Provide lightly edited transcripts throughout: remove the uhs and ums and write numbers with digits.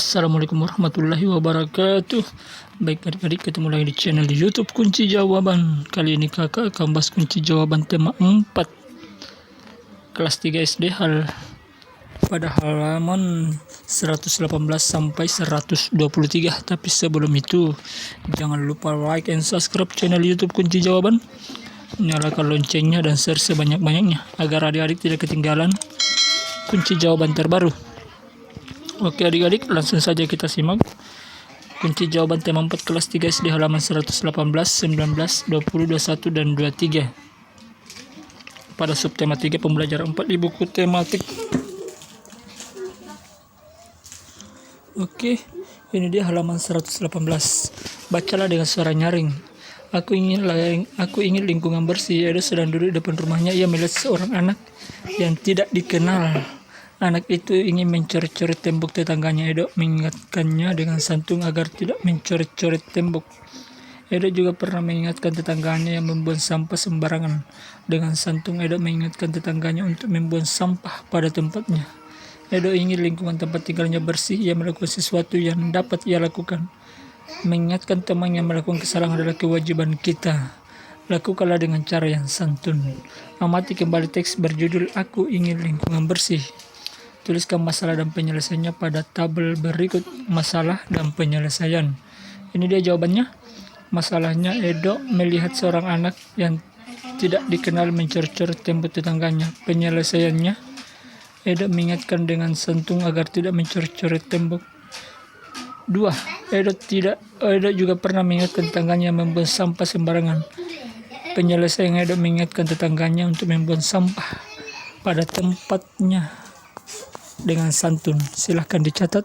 Assalamualaikum warahmatullahi wabarakatuh. Baik adik-adik, ketemu lagi di channel di YouTube Kunci Jawaban. Kali ini kakak akan bahas kunci jawaban tema 4 kelas 3 SD pada halaman 118 sampai 123. Tapi sebelum itu, jangan lupa like and subscribe channel YouTube Kunci Jawaban. Nyalakan loncengnya dan share sebanyak-banyaknya agar adik-adik tidak ketinggalan kunci jawaban terbaru. Oke adik-adik, langsung saja kita simak kunci jawaban tema 4 kelas 3 SD halaman 118, 19, 20, 21, dan 23 pada subtema 3 pembelajaran 4 di buku tematik. Oke, ini dia halaman 118. Bacalah dengan suara nyaring. Aku ingin lingkungan bersih. Edo sedang duduk di depan rumahnya. Ia melihat seorang anak yang tidak dikenal. Anak itu ingin mencoret-coret tembok tetangganya. Edo mengingatkannya dengan santun agar tidak mencoret-coret tembok. Edo juga pernah mengingatkan tetangganya yang membuang sampah sembarangan. Dengan santun Edo mengingatkan tetangganya untuk membuang sampah pada tempatnya. Edo ingin lingkungan tempat tinggalnya bersih. Ia melakukan sesuatu yang dapat ia lakukan. Mengingatkan teman yang melakukan kesalahan adalah kewajiban kita. Lakukanlah dengan cara yang santun. Amati kembali teks berjudul Aku Ingin Lingkungan Bersih. Tuliskan masalah dan penyelesaiannya pada tabel berikut. Masalah dan penyelesaian. Ini dia jawabannya. Masalahnya, Edo melihat seorang anak yang tidak dikenal mencoret-coret tembok tetangganya. Penyelesaiannya, Edo mengingatkan dengan santun agar tidak mencoret-coret tembok. 2. Edo juga pernah mengingatkan tetangganya membuang sampah sembarangan. Penyelesaian, Edo mengingatkan tetangganya untuk membuang sampah pada tempatnya dengan santun. Silahkan dicatat.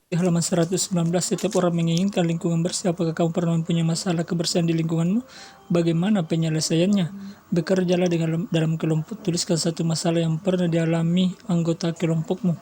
Di halaman 119, setiap orang menginginkan lingkungan bersih. Apakah kamu pernah mempunyai masalah kebersihan di lingkunganmu? Bagaimana penyelesaiannya? Bekerjalah dalam kelompok. Tuliskan satu masalah yang pernah dialami anggota kelompokmu.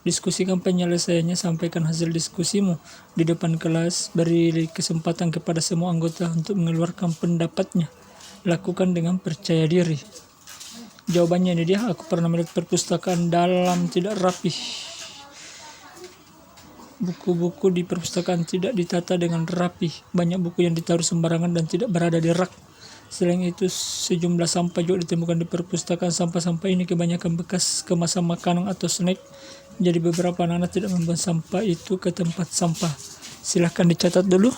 Diskusikan penyelesaiannya. Sampaikan hasil diskusimu di depan kelas. Beri kesempatan kepada semua anggota untuk mengeluarkan pendapatnya. Lakukan dengan percaya diri. Jawabannya ini dia. Aku pernah melihat perpustakaan dalam tidak rapi. Buku-buku di perpustakaan tidak ditata dengan rapi. Banyak buku yang ditaruh sembarangan dan tidak berada di rak. Selain itu, sejumlah sampah juga ditemukan di perpustakaan. Sampah-sampah ini kebanyakan bekas kemasan makanan atau snack. Jadi beberapa anak-anak tidak membuang sampah itu ke tempat sampah. Silahkan dicatat dulu.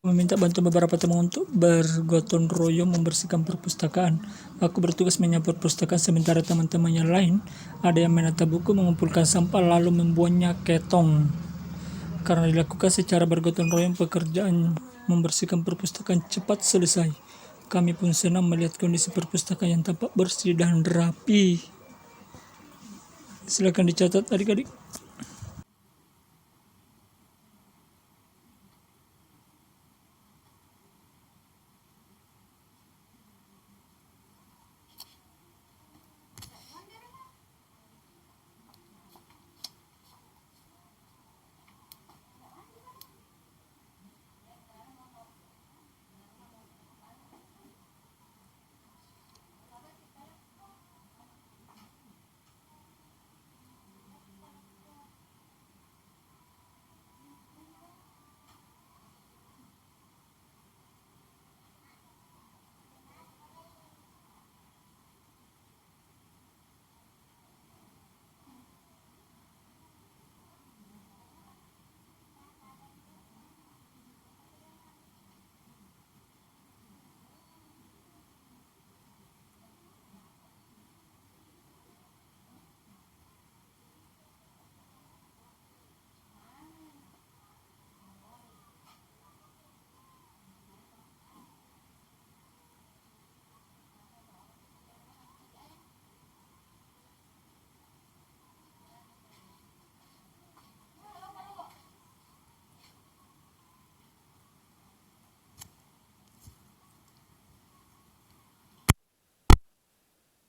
Meminta bantuan beberapa teman untuk bergotong royong membersihkan perpustakaan. Aku bertugas menyapu perpustakaan sementara teman-teman yang lain ada yang menata buku, mengumpulkan sampah lalu membuangnya ke tong. Karena dilakukan secara bergotong royong, pekerjaan membersihkan perpustakaan cepat selesai. Kami pun senang melihat kondisi perpustakaan yang tampak bersih dan rapi. Silakan dicatat adik-adik.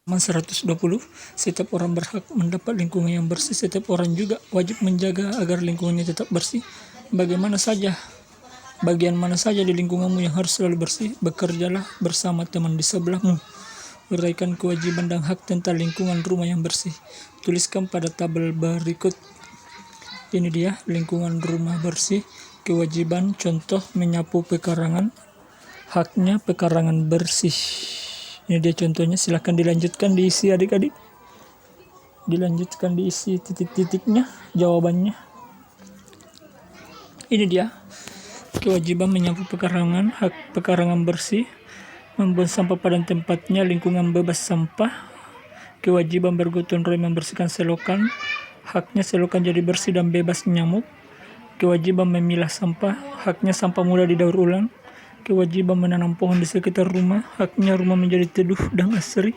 Halaman 120, setiap orang berhak mendapat lingkungan yang bersih. Setiap orang juga wajib menjaga agar lingkungannya tetap bersih. Bagian mana saja di lingkunganmu yang harus selalu bersih? Bekerjalah bersama teman di sebelahmu. Uraikan kewajiban dan hak tentang lingkungan rumah yang bersih. Tuliskan pada tabel berikut. Ini dia lingkungan rumah bersih. Kewajiban, contoh menyapu pekarangan. Haknya pekarangan bersih. Ini dia contohnya, silahkan dilanjutkan diisi adik-adik. Dilanjutkan diisi titik-titiknya, jawabannya. Ini dia, kewajiban menyapu pekarangan, hak pekarangan bersih, membuang sampah pada tempatnya, lingkungan bebas sampah, kewajiban bergotong royong membersihkan selokan, haknya selokan jadi bersih dan bebas nyamuk, kewajiban memilah sampah, haknya sampah mudah didaur ulang, kewajiban menanam pohon di sekitar rumah, haknya rumah menjadi teduh dan asri.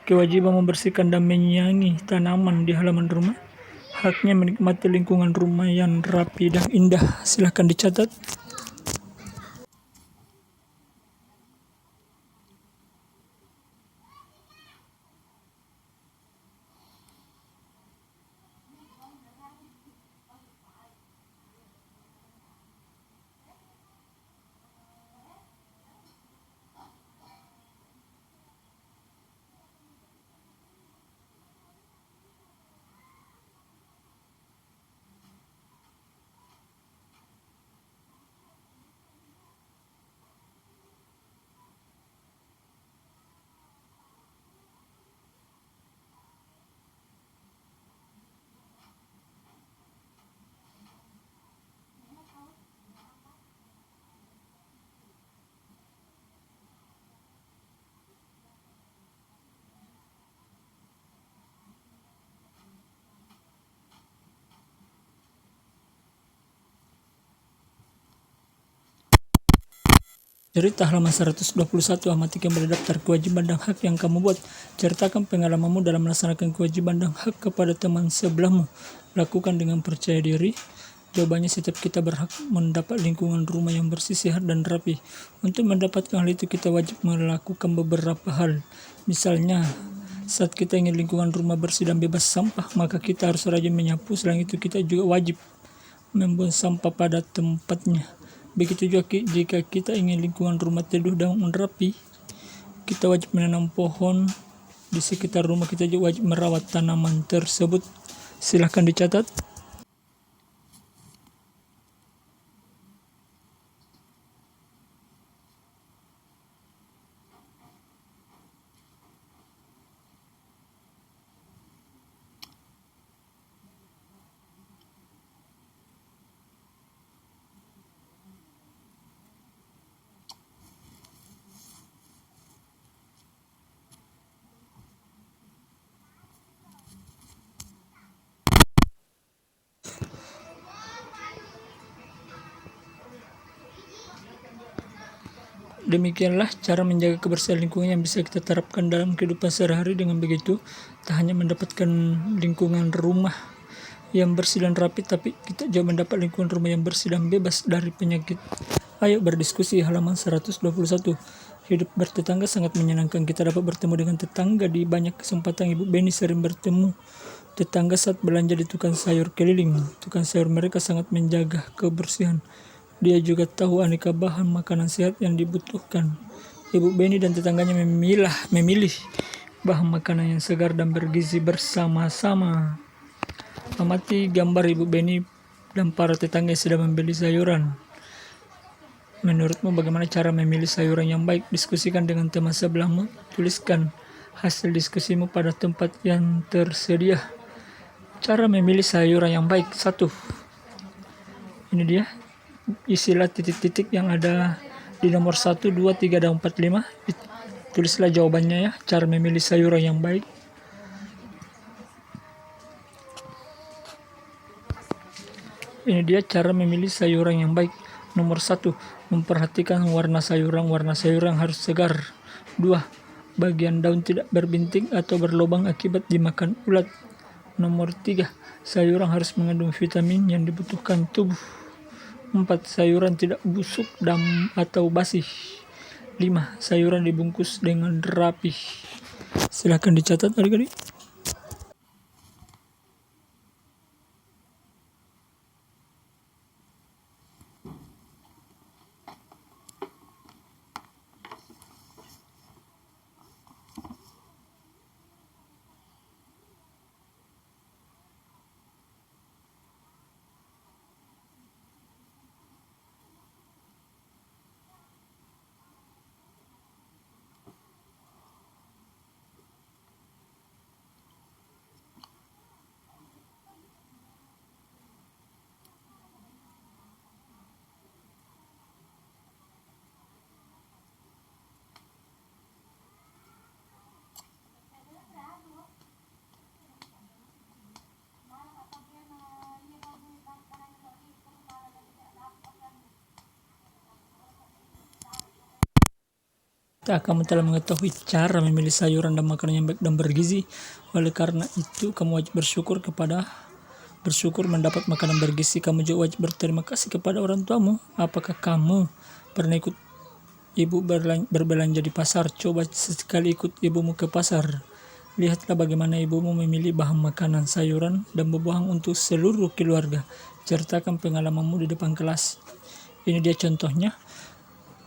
Kewajiban membersihkan dan menyayangi tanaman di halaman rumah, haknya menikmati lingkungan rumah yang rapi dan indah. Silahkan dicatat. Cerita halaman 121, amati kembali daftar kewajiban dan hak yang kamu buat. Ceritakan pengalamanmu dalam melaksanakan kewajiban dan hak kepada teman sebelahmu. Lakukan dengan percaya diri. Jawabannya, setiap kita berhak mendapat lingkungan rumah yang bersih, sehat, dan rapi. Untuk mendapatkan hal itu kita wajib melakukan beberapa hal. Misalnya, saat kita ingin lingkungan rumah bersih dan bebas sampah, maka kita harus rajin menyapu. Selain itu kita juga wajib membuang sampah pada tempatnya. Begitu juga jika kita ingin lingkungan rumah teduh dan rapi, kita wajib menanam pohon di sekitar rumah. Kita juga wajib merawat tanaman tersebut. Silahkan dicatat. Demikianlah cara menjaga kebersihan lingkungan yang bisa kita terapkan dalam kehidupan sehari-hari. Dengan begitu, tak hanya mendapatkan lingkungan rumah yang bersih dan rapi, tapi kita juga mendapat lingkungan rumah yang bersih dan bebas dari penyakit. Ayo berdiskusi, halaman 121. Hidup bertetangga sangat menyenangkan. Kita dapat bertemu dengan tetangga di banyak kesempatan. Ibu Beni sering bertemu tetangga saat belanja di tukang sayur keliling. Tukang sayur mereka sangat menjaga kebersihan. Dia juga tahu aneka bahan makanan sehat yang dibutuhkan. Ibu Beni dan tetangganya memilih bahan makanan yang segar dan bergizi bersama-sama. Amati gambar Ibu Beni dan para tetangga yang sedang membeli sayuran. Menurutmu bagaimana cara memilih sayuran yang baik? Diskusikan dengan teman sebelahmu. Tuliskan hasil diskusimu pada tempat yang tersedia. Cara memilih sayuran yang baik. 1. Ini dia. Isilah titik-titik yang ada di nomor 1, 2, 3, dan 4, 5. Tulislah jawabannya ya. Cara memilih sayuran yang baik. Ini dia cara memilih sayuran yang baik. Nomor 1. Memperhatikan warna sayuran. Warna sayuran harus segar. 2. Bagian daun tidak berbintik atau berlubang akibat dimakan ulat. Nomor 3. Sayuran harus mengandung vitamin yang dibutuhkan tubuh. 4. Sayuran tidak busuk atau basi. 5. Sayuran dibungkus dengan rapi. Silahkan dicatat adik-adik. Kamu telah mengetahui cara memilih sayuran dan makanan yang baik dan bergizi. Oleh karena itu, kamu wajib bersyukur mendapat makanan bergizi. Kamu juga wajib berterima kasih kepada orang tuamu. Apakah kamu pernah ikut ibu berbelanja di pasar? Coba sekali ikut ibumu ke pasar. Lihatlah bagaimana ibumu memilih bahan makanan, sayuran, dan buah-buahan untuk seluruh keluarga. Ceritakan pengalamanmu di depan kelas. Ini dia contohnya.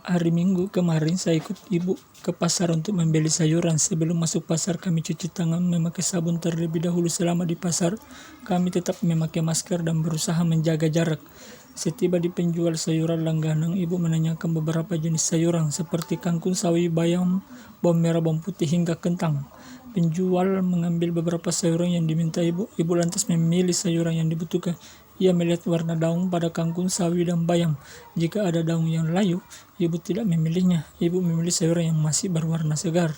Hari Minggu kemarin saya ikut ibu ke pasar untuk membeli sayuran. Sebelum masuk pasar kami cuci tangan memakai sabun terlebih dahulu. Selama di pasar kami tetap memakai masker dan berusaha menjaga jarak. Setiba di penjual sayuran langganan, ibu menanyakan beberapa jenis sayuran seperti kangkung, sawi, bayam, bawang merah, bawang putih, hingga kentang. Penjual mengambil beberapa sayuran yang diminta ibu. Ibu lantas memilih sayuran yang dibutuhkan. Ia melihat warna daun pada kangkung, sawi, dan bayam. Jika ada daun yang layu, ibu tidak memilihnya. Ibu memilih sayuran yang masih berwarna segar.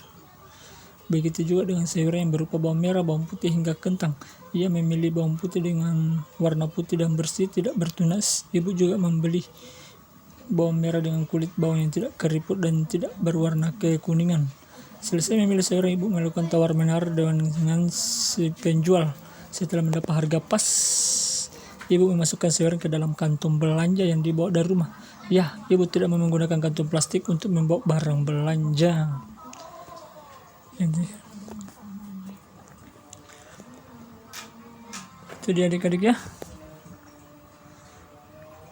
Begitu juga dengan sayuran yang berupa bawang merah, bawang putih, hingga kentang. Ia memilih bawang putih dengan warna putih dan bersih, tidak bertunas. Ibu juga membeli bawang merah dengan kulit bawang yang tidak keriput dan tidak berwarna kekuningan. Selesai memilih sayuran, ibu melakukan tawar-menawar dengan si penjual. Setelah mendapat harga pas, ibu memasukkan sayuran ke dalam kantong belanja yang dibawa dari rumah. Ya, ibu tidak menggunakan kantong plastik untuk membawa barang belanja. Itu dia adik-adik ya.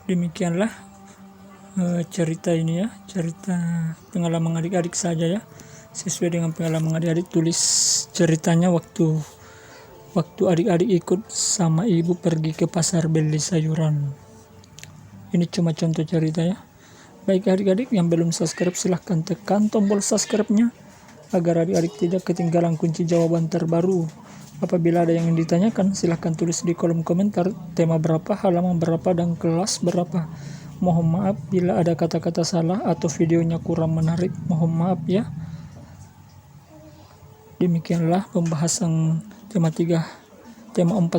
Demikianlah cerita ini ya, cerita pengalaman adik-adik saja ya. Sesuai dengan pengalaman adik-adik, tulis ceritanya waktu adik-adik ikut sama ibu pergi ke pasar beli sayuran. Ini cuma contoh cerita ya. Baik adik-adik yang belum subscribe, silahkan tekan tombol subscribe-nya agar adik-adik tidak ketinggalan kunci jawaban terbaru. Apabila ada yang ingin ditanyakan, silahkan tulis di kolom komentar tema berapa, halaman berapa, dan kelas berapa. Mohon maaf bila ada kata-kata salah atau videonya kurang menarik. Mohon maaf ya. Demikianlah pembahasan tema 4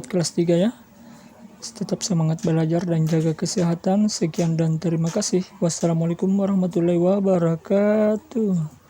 kelas 3 ya. Tetap semangat belajar dan jaga kesehatan. Sekian dan terima kasih. Wassalamualaikum warahmatullahi wabarakatuh.